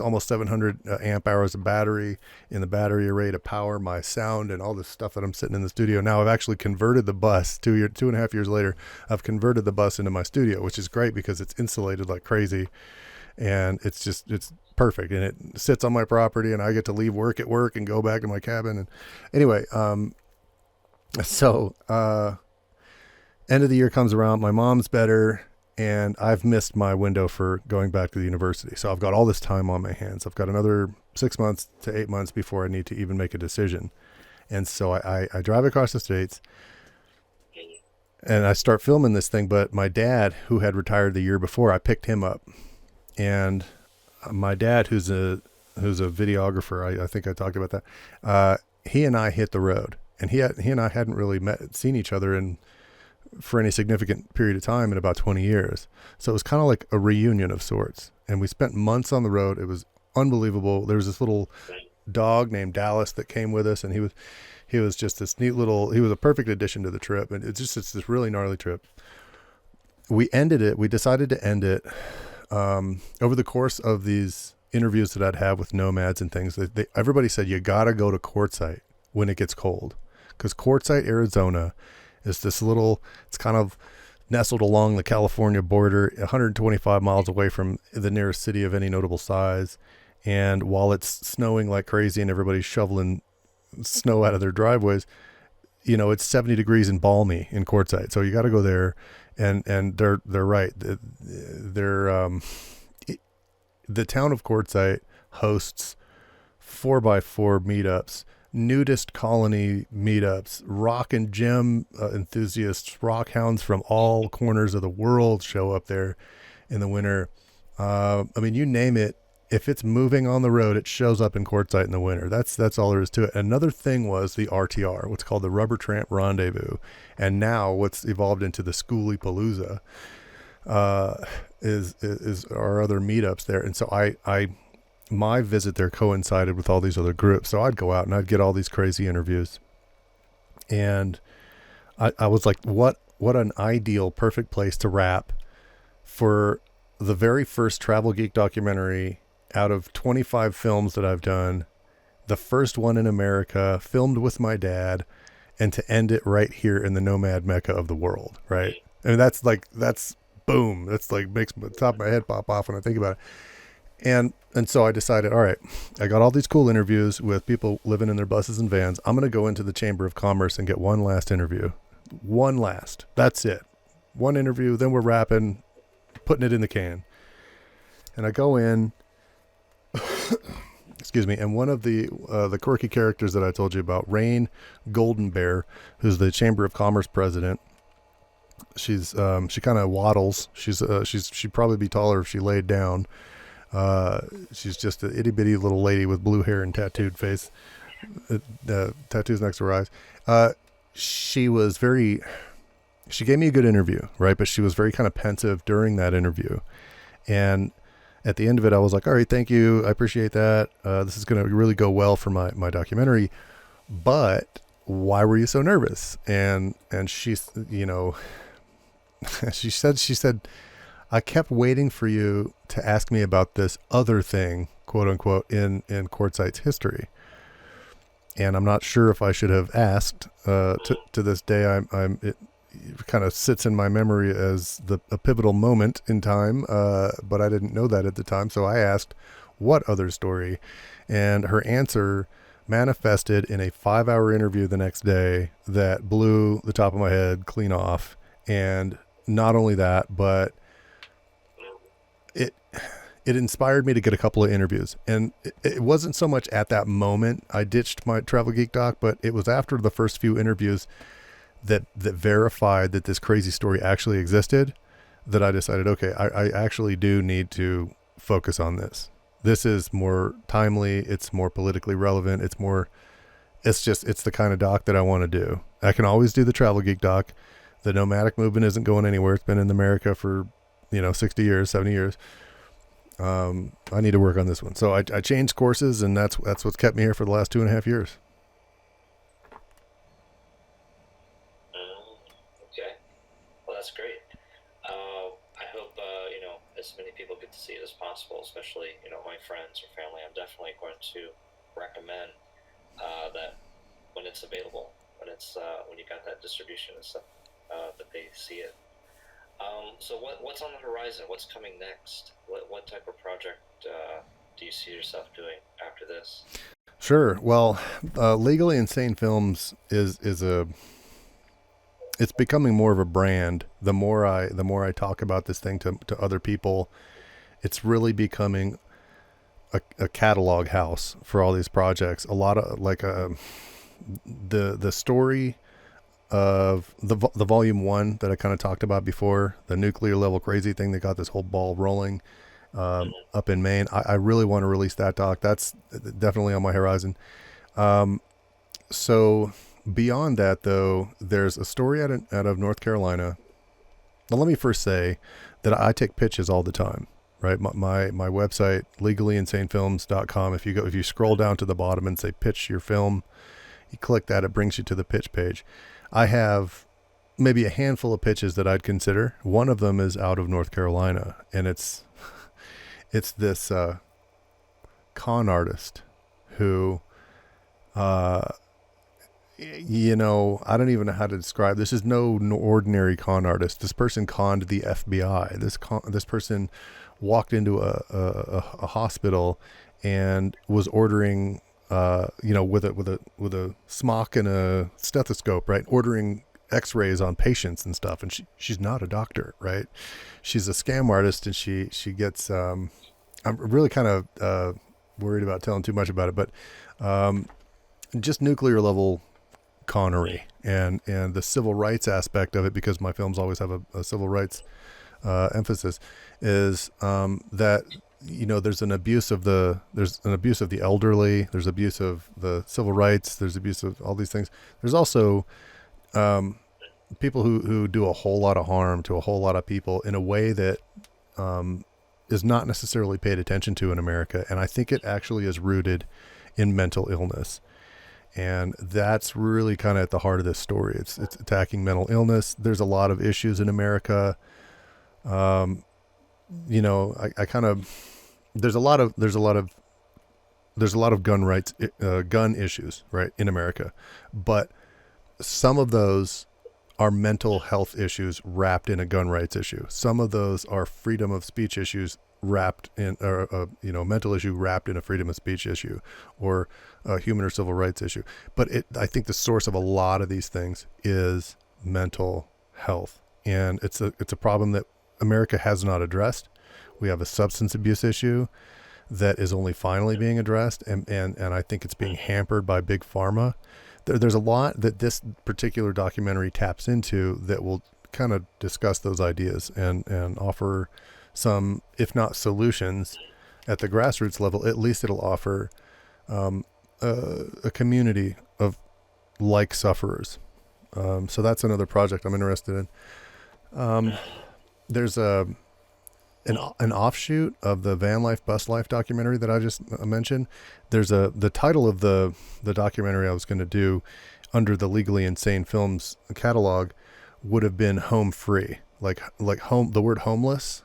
almost 700 amp hours of battery in the battery array to power my sound and all this stuff that I'm sitting in the studio. Now I've actually converted the bus 2.5 years later. I've converted the bus into my studio, which is great because it's insulated like crazy. And it's perfect. And it sits on my property and I get to leave work at work and go back to my cabin. And anyway, end of the year comes around. My mom's better. And I've missed my window for going back to the university. So I've got all this time on my hands. I've got another 6 months to 8 months before I need to even make a decision. And so I drive across the states and I start filming this thing. But my dad, who had retired the year before, I picked him up. And my dad, who's a videographer, I think I talked about that. He and I hit the road, and he and I hadn't really seen each other for any significant period of time in about 20 years. So it was kind of like a reunion of sorts. And we spent months on the road. It was unbelievable. There was this little dog named Dallas that came with us, and he was just this neat he was a perfect addition to the trip. And it's this really gnarly trip. We decided to end it, over the course of these interviews that I'd have with nomads and things. Everybody said, you got to go to Quartzsite when it gets cold, because Quartzsite, Arizona, is this it's kind of nestled along the California border, 125 miles away from the nearest city of any notable size. And while it's snowing like crazy and everybody's shoveling snow out of their driveways, it's 70 degrees and balmy in Quartzsite. So you got to go there. And they're right. The town of Quartzsite hosts 4x4 meetups, nudist colony meetups, rock and gym enthusiasts, rock hounds from all corners of the world show up there in the winter. You name it. If it's moving on the road, it shows up in Quartzsite in the winter. That's all there is to it. Another thing was the RTR, what's called the Rubber Tramp Rendezvous, and now what's evolved into the Schoolie Palooza is our other meetups there. And so my visit there coincided with all these other groups. So I'd go out and I'd get all these crazy interviews. And I was like, what an ideal, perfect place to wrap for the very first Travel Geek documentary out of 25 films that I've done, the first one in America, filmed with my dad, and to end it right here in the nomad mecca of the world, right? And that's boom. That's like makes the top of my head pop off when I think about it. And so I decided, all right, I got all these cool interviews with people living in their buses and vans. I'm going to go into the Chamber of Commerce and get one last interview. That's it. One interview, then we're wrapping, putting it in the can. And I go in, excuse me, and one of the quirky characters that I told you about, Rain Golden Bear, who's the Chamber of Commerce president, she kind of waddles. She'd probably be taller if she laid down. She's just an itty bitty little lady with blue hair and tattooed face, tattoos next to her eyes. She gave me a good interview, right? But she was very kind of pensive during that interview. And at the end of it, I was like, all right, thank you. I appreciate that. This is going to really go well for my documentary, but why were you so nervous? And she's, she said, I kept waiting for you to ask me about this other thing, quote unquote, in Quartzsite's history. And I'm not sure if I should have asked. To this day, it kind of sits in my memory as a pivotal moment in time, but I didn't know that at the time. So I asked, what other story? And her answer manifested in a 5-hour interview the next day that blew the top of my head clean off. And not only that, but it inspired me to get a couple of interviews. And it wasn't so much at that moment I ditched my Travel Geek doc, but it was after the first few interviews that verified that this crazy story actually existed that I decided, okay, I actually do need to focus on this. This is more timely. It's more politically relevant. It's the kind of doc that I want to do. I can always do the Travel Geek doc. The nomadic movement isn't going anywhere. It's been in America for, 60 years, 70 years. I need to work on this one. So I changed courses, and that's what's kept me here for the last 2.5 years. Okay. Well, that's great. as many people get to see it as possible, especially my friends or family. I'm definitely going to recommend that when it's available, when you got that distribution and stuff, that they see it. So what's on the horizon? What's coming next? What type of project do you see yourself doing after this? Sure. Well, Legally Insane Films is a it's becoming more of a brand. The more I talk about this thing to other people, it's really becoming a catalog house for all these projects. A lot of like the story of the volume one that I kind of talked about before, the nuclear level crazy thing that got this whole ball rolling up in Maine. I really want to release that doc. That's definitely on my horizon. So beyond that, though, there's a story out of North Carolina. Now, let me first say that I take pitches all the time. Right, my website, legallyinsanefilms.com. If you scroll down to the bottom and say pitch your film, you click that, it brings you to the pitch page. I have maybe a handful of pitches that I'd consider. One of them is out of North Carolina, and it's this con artist who, I don't even know how to describe. This is no ordinary con artist. This person conned the FBI. This person walked into a hospital and was ordering, with a smock and a stethoscope, right? Ordering X-rays on patients and stuff. And she's not a doctor, right? She's a scam artist, and she gets. I'm really kind of worried about telling too much about it, but just nuclear level connery and the civil rights aspect of it, because my films always have a civil rights emphasis, is that there's an abuse of the elderly, there's abuse of the civil rights, there's abuse of all these things. There's also people who do a whole lot of harm to a whole lot of people in a way that is not necessarily paid attention to in America, and I think it actually is rooted in mental illness. And that's really kind of at the heart of this story. It's attacking mental illness. There's a lot of issues in America. I kind of, there's a lot of gun rights, gun issues, right, in America, but some of those are mental health issues wrapped in a gun rights issue. Some of those are freedom of speech issues wrapped in, or mental issue wrapped in a freedom of speech issue, or a human or civil rights issue. But I think the source of a lot of these things is mental health, and it's a problem that America has not addressed. We have a substance abuse issue that is only finally being addressed, and I think it's being hampered by big pharma. There's a lot that this particular documentary taps into that will kind of discuss those ideas and offer some, if not solutions, at the grassroots level. At least it'll offer a community of like sufferers. So that's another project I'm interested in. There's an offshoot of the Van Life Bus Life documentary that I just mentioned. There's the title of the documentary I was going to do under the Legally Insane Films catalog would have been Home Free, like home, the word homeless,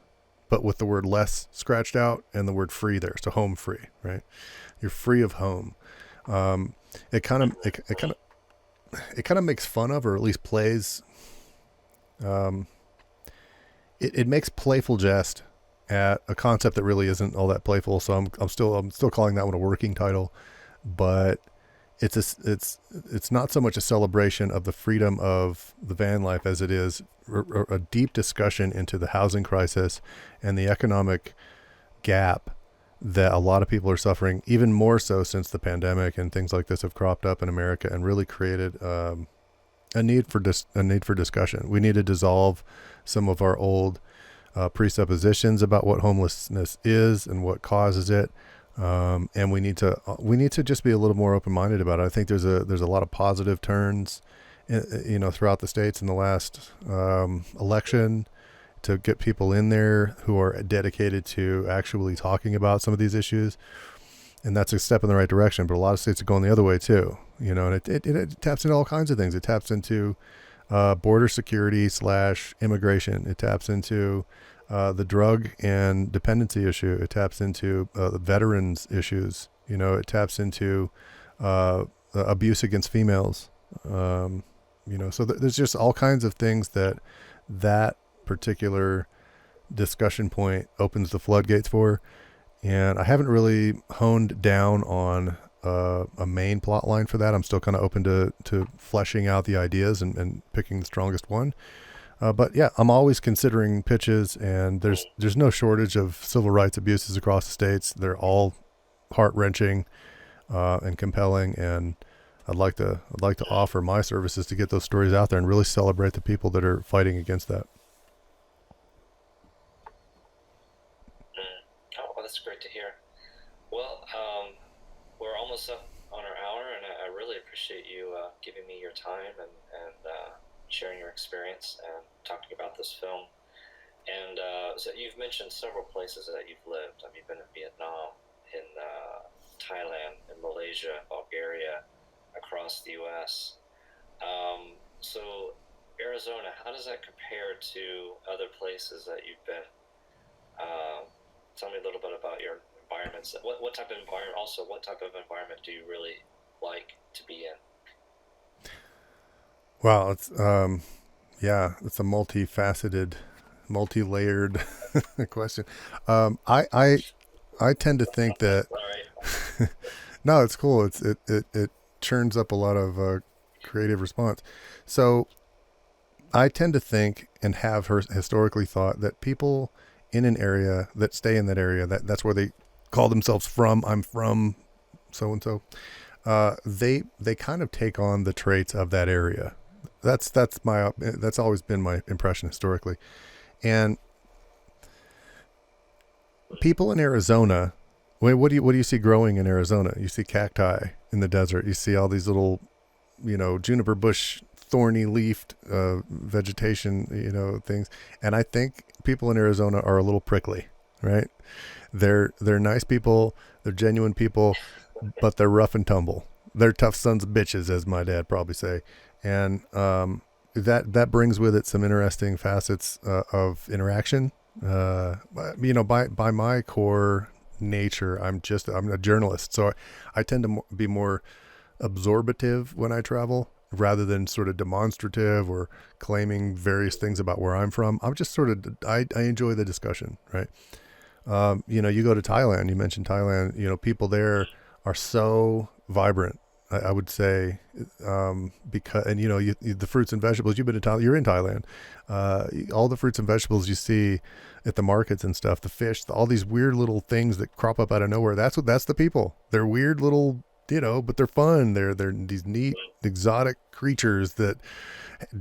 but with the word less scratched out and the word free there. So home free, right? You're free of home. It kind of makes fun of, or at least plays. It makes playful jest at a concept that really isn't all that playful. So I'm still calling that one a working title, but it's not so much a celebration of the freedom of the van life as it is a deep discussion into the housing crisis and the economic gap that a lot of people are suffering, even more so since the pandemic and things like this have cropped up in America, and really created a need for discussion. We need to dissolve some of our old presuppositions about what homelessness is and what causes it, and we need to just be a little more open-minded about it. I think there's a lot of positive turns, throughout the states in the last election, to get people in there who are dedicated to actually talking about some of these issues, and that's a step in the right direction. But a lot of states are going the other way too, and it taps into all kinds of things. It taps into border security / immigration. It taps into the drug and dependency issue. It taps into the veterans issues. It taps into abuse against females. So there's just all kinds of things that particular discussion point opens the floodgates for. And I haven't really honed down on a main plot line for that. I'm still kind of open to fleshing out the ideas and picking the strongest one. But yeah, I'm always considering pitches, and there's no shortage of civil rights abuses across the states. They're all heart wrenching and compelling, and I'd like to offer my services to get those stories out there and really celebrate the people that are fighting against that. Oh, well, that's great to hear. Well, we're almost up on our hour, and I really appreciate you giving me your time and sharing your experience and talking about this film. And so you've mentioned several places that you've lived. You've been in Vietnam, in Thailand, in Malaysia, Bulgaria, across the U.S. So Arizona, how does that compare to other places that you've been? Tell me a little bit about your environments. What type of environment? Also, what type of environment do you really like to be in? Wow, it's a multifaceted, multi-layered question. I tend to think that All right. no, it's cool. It churns up a lot of creative response. So I tend to think and have historically thought that people in an area that stay in that area, that's where they call themselves from. I'm from so and so. They kind of take on the traits of that area. That's always been my impression historically. And people in Arizona, what do you see growing in Arizona? You see cacti in the desert. You see all these little, juniper bush, thorny leafed vegetation, things. And I think people in Arizona are a little prickly, right? They're nice people, they're genuine people, but they're rough and tumble. They're tough sons of bitches, as my dad probably say. And that brings with it some interesting facets of interaction. By my core nature, I'm a journalist, so I tend to be more absorbative when I travel rather than sort of demonstrative or claiming various things about where I'm from. I'm just sort of I enjoy the discussion, right? You go to Thailand. You mentioned Thailand. People there are so vibrant. I would say, because, and the fruits and vegetables. You've been to Thailand. You're in Thailand. All the fruits and vegetables you see at the markets and stuff, the fish, all these weird little things that crop up out of nowhere. That's the people. They're weird little, but they're fun. They're these neat, exotic creatures that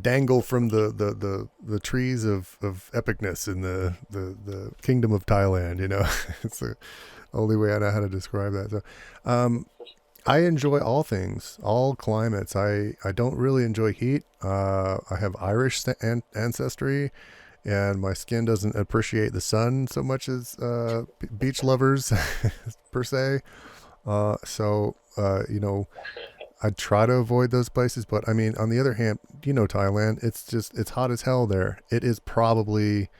dangle from the trees of epicness in the kingdom of Thailand. It's the only way I know how to describe that. So, I enjoy all things, all climates. I don't really enjoy heat. I have Irish ancestry, and my skin doesn't appreciate the sun so much as beach lovers per se. So I try to avoid those places. But I mean, on the other hand, Thailand. It's hot as hell there. It's probably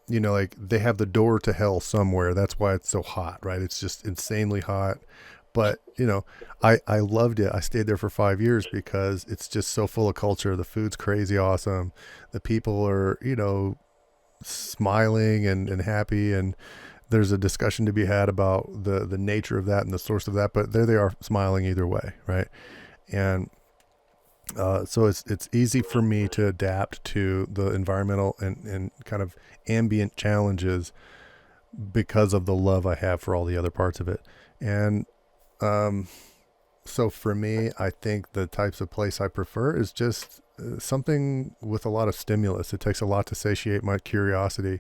like they have the door to hell somewhere. That's why it's so hot, right? It's just insanely hot. But, I loved it. I stayed there for 5 years because it's just so full of culture. The food's crazy awesome. The people are, smiling and happy. And there's a discussion to be had about the nature of that and the source of that. But there they are smiling either way, right? And so it's easy for me to adapt to the environmental and kind of ambient challenges because of the love I have for all the other parts of it. And so for me, I think the types of place I prefer is just something with a lot of stimulus. It takes a lot to satiate my curiosity.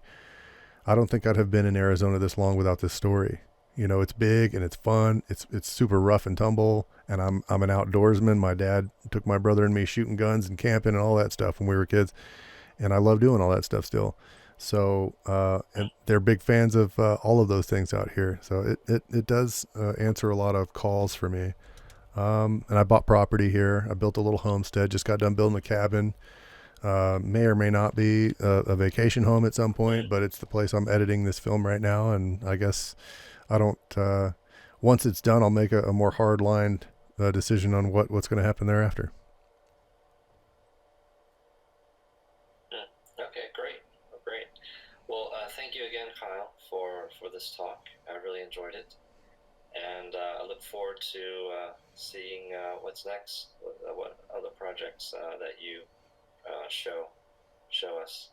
I don't think I'd have been in Arizona this long without this story. It's big and it's fun. It's super rough and tumble, and I'm an outdoorsman. My dad took my brother and me shooting guns and camping and all that stuff when we were kids, and I love doing all that stuff still. So and they're big fans of all of those things out here. So it does answer a lot of calls for me. And I bought property here. I built a little homestead. Just got done building a cabin. May or may not be a vacation home at some point, but it's the place I'm editing this film right now. And I guess I don't. Once it's done, I'll make a more hard lined decision on what's going to happen thereafter. Okay, great, great. Well, thank you again, Kyle, for this talk. I really enjoyed it, and I look forward to seeing what's next, what other projects that you show us.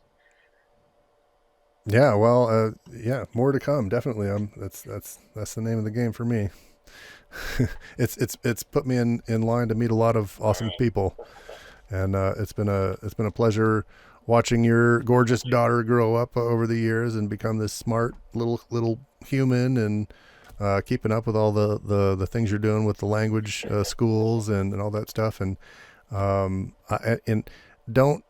Yeah, well, yeah, more to come. Definitely. That's the name of the game for me. It's put me in line to meet a lot of All awesome right. people, and it's been a pleasure watching your gorgeous daughter grow up over the years and become this smart little human, and keeping up with all the things you're doing with the language schools and all that stuff. And don't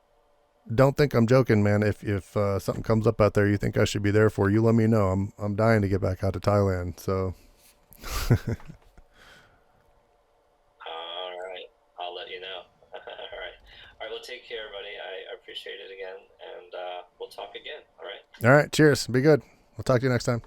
don't think I'm joking, man. If something comes up out there you think I should be there for, you let me know. I'm dying to get back out to Thailand. So All right. I'll let you know. All right. All right. Well, take care, buddy. I appreciate it again, and we'll talk again. All right. all right, cheers. Be good. We'll talk to you next time.